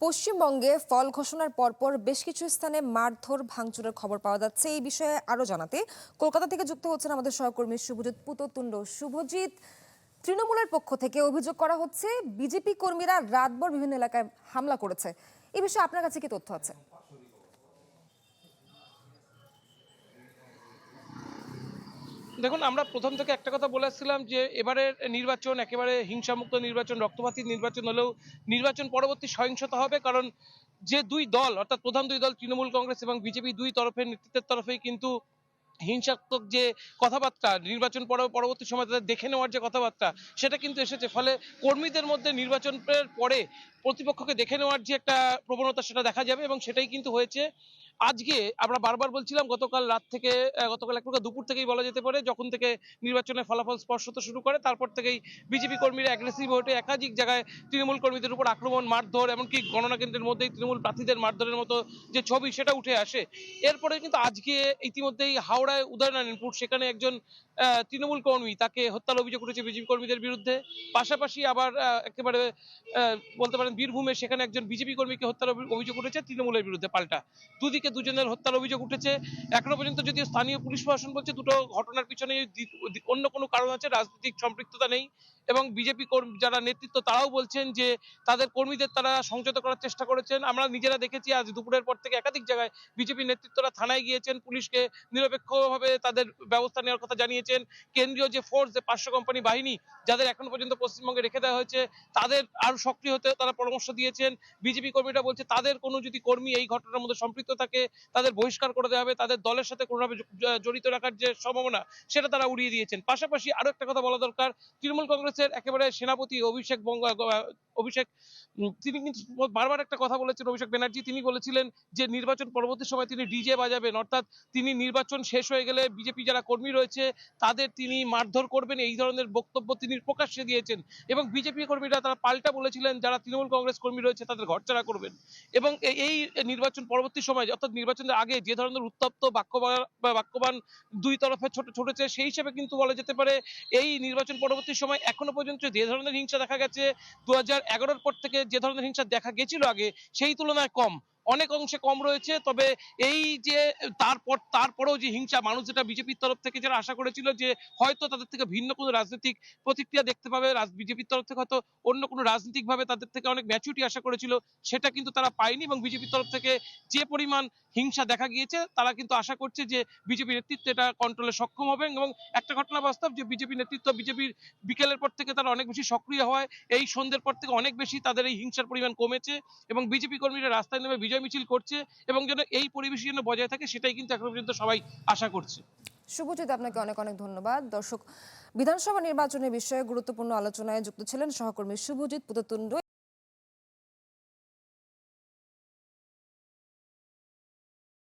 পশ্চিমবঙ্গে ফল ঘোষণার পরপর বেশ কিছু স্থানে মারধর ভাঙচুরের খবর পাওয়া যাচ্ছে। এই বিষয়ে আরো জানাতে কলকাতা থেকে যুক্ত হচ্ছেন আমাদের সহকর্মী শুভজিৎ পুততুণ্ড। শুভজিৎ, তৃণমূলের পক্ষ থেকে অভিযোগ করা হচ্ছে বিজেপি কর্মীরা রাতভর বিভিন্ন এলাকায় হামলা করেছে। এই বিষয়ে আপনার কাছে কি তথ্য আছে? দেখুন, আমরা প্রথম থেকে একটা কথা বলে আসছিলাম যে এবারের নির্বাচন একেবারে হিংসামুক্ত নির্বাচন, রক্তপাতিক নির্বাচন হলেও নির্বাচন পরবর্তী সহিংসতা হবে। কারণ যে দুই দল, অর্থাৎ প্রধান দুই দল তৃণমূল কংগ্রেস এবং বিজেপি, দুই তরফের নেতৃত্বের তরফেই কিন্তু হিংসাত্মক যে কথাবার্তা, নির্বাচন পরবর্তী সময় তাদের দেখে নেওয়ার যে কথাবার্তা, সেটা কিন্তু এসেছে। ফলে কর্মীদের মধ্যে নির্বাচনের পরে প্রতিপক্ষকে দেখে নেওয়ার যে একটা প্রবণতা, সেটা দেখা যাবে এবং সেটাই কিন্তু হয়েছে। আজকে আমরা বারবার বলছিলাম, গতকাল রাত থেকে গতকাল এক প্রকার দুপুর থেকেই বলা যেতে পারে, যখন থেকে নির্বাচনের ফলাফল স্পষ্ট হতে শুরু করে, তারপর থেকেই বিজেপি কর্মীরা অ্যাগ্রেসিভ হয়ে একাধিক জায়গায় তৃণমূল কর্মীদের উপর আক্রমণ, মারধর, এমনকি গণনা কেন্দ্রের মধ্যেই তৃণমূল প্রার্থীদের মারধরের মতো যে ছবি, সেটা উঠে আসে। এরপরে কিন্তু আজকে ইতিমধ্যেই হাওড়ায় উদয়নারায়ণপুর, সেখানে একজন তৃণমূল কর্মী, তাকে হত্যার অভিযোগ উঠেছে বিজেপি কর্মীদের বিরুদ্ধে। পাশাপাশি আবার একেবারে বলতে পারেন বীরভূমে, সেখানে একজন বিজেপি কর্মীকে হত্যার অভিযোগ উঠেছে তৃণমূলের বিরুদ্ধে পাল্টা। দুদিকে দুজনের হত্যার অভিযোগ উঠেছে। এখনো পর্যন্ত যদিও স্থানীয় পুলিশ প্রশাসন বলছে দুটো ঘটনার পিছনে অন্য কোনো কারণ আছে, রাজনৈতিক সম্পৃক্ততা নেই। এবং বিজেপি যারা নেতৃত্ব, তারাও বলছেন যে তাদের কর্মীদের তারা সংযত করার চেষ্টা করেছেন। আমরা নিজেরা দেখেছি, আজ দুপুরের পর থেকে একাধিক জায়গায় বিজেপি নেতৃত্বরা থানায় গিয়েছেন, পুলিশকে নিরপেক্ষভাবে তাদের ব্যবস্থা নেওয়ার কথা জানিয়েছেন। কেন্দ্রীয় যে ফোর্স, যে 500 কোম্পানি বাহিনী, যাদের এখনো পর্যন্ত পশ্চিমবঙ্গে রেখে দেওয়া হয়েছে, তাদের আরো সক্রিয় হতে তারা পরামর্শ দিয়েছেন। বিজেপি কর্মীরা বলছে তাদের কোনো যদি কর্মী এই ঘটনার মধ্যে সম্পৃক্ত থাকে, তাদের বহিষ্কার করে দেওয়া হবে, তাদের দলের সাথে কোনোভাবে জড়িত রাখার যে সম্ভাবনা, সেটা তারা উড়িয়ে দিয়েছেন। পাশাপাশি আরো একটা কথা বলা দরকার, তৃণমূল কংগ্রেসের একেবারে সেনাপতি অভিষেক, তিনি কিন্তু বারবার একটা কথা বলেছেন। অভিষেক ব্যানার্জি, তিনি বলেছিলেন যে নির্বাচন পরবর্তী সময় তিনি ডিজে বাজাবেন, অর্থাৎ তিনি নির্বাচন শেষ হয়ে গেলে বিজেপি যারা কর্মী রয়েছে তাদের তিনি মারধর করবেন, এই ধরনের বক্তব্য তিনি প্রকাশ্যে দিয়েছেন। এবং বিজেপি কর্মীরা তারা পাল্টা বলেছিলেন যারা তৃণমূল কংগ্রেস কর্মী রয়েছে তাদের ঘরছাড়া করবেন। এবং এই নির্বাচন পরবর্তী সময়, অর্থাৎ নির্বাচনের আগে যে ধরনের উত্তপ্ত বাক্যবান দুই তরফে ছুটেছে, সেই হিসেবে কিন্তু বলা যেতে পারে এই নির্বাচন পরবর্তী সময় এখনো পর্যন্ত যে ধরনের হিংসা দেখা গেছে, 2011-র পর থেকে যে ধরনের হিংসা দেখা গেছিল আগে, সেই তুলনায় কম, অনেক অংশে কম রয়েছে। তবে এই যে তারপরেও যে হিংসা, মানুষ যেটা বিজেপির তরফ থেকে যারা আশা করেছিল যে হয়তো তাদের থেকে ভিন্ন কোনো রাজনৈতিক প্রতিক্রিয়া দেখতে পাবে, বিজেপির তরফ থেকে হয়তো অন্য কোনো রাজনৈতিক ভাবে তাদের থেকে অনেক ম্যাচুরিটি আশা করেছিল, সেটা কিন্তু তারা পায়নি। এবং বিজেপির তরফ থেকে যে পরিমাণ হিংসা দেখা গিয়েছে, তারা কিন্তু আশা করছে যে বিজেপি নেতৃত্ব এটা কন্ট্রোলে সক্ষম হবে। এবং একটা ঘটনা বাস্তব যে বিজেপি নেতৃত্ব, বিজেপির বিকেলের পর থেকে তারা অনেক বেশি সক্রিয় হয়, এই সন্ধ্যের পর থেকে অনেক বেশি তাদের এই হিংসার পরিমাণ কমেছে। এবং বিজেপি কর্মীরা রাস্তায় নেমে বিজয় মিছিল করছে, এবং যেন এই পরিবেশ যেন বজায় থাকে, সেটাই কিন্তু এখন পর্যন্ত সবাই আশা করছে। শুভজিৎ, আপনাকে অনেক অনেক ধন্যবাদ। দর্শক, বিধানসভা নির্বাচনের বিষয়ে গুরুত্বপূর্ণ আলোচনায় যুক্ত ছিলেন সহকর্মী শুভজিৎ পুততুণ্ড।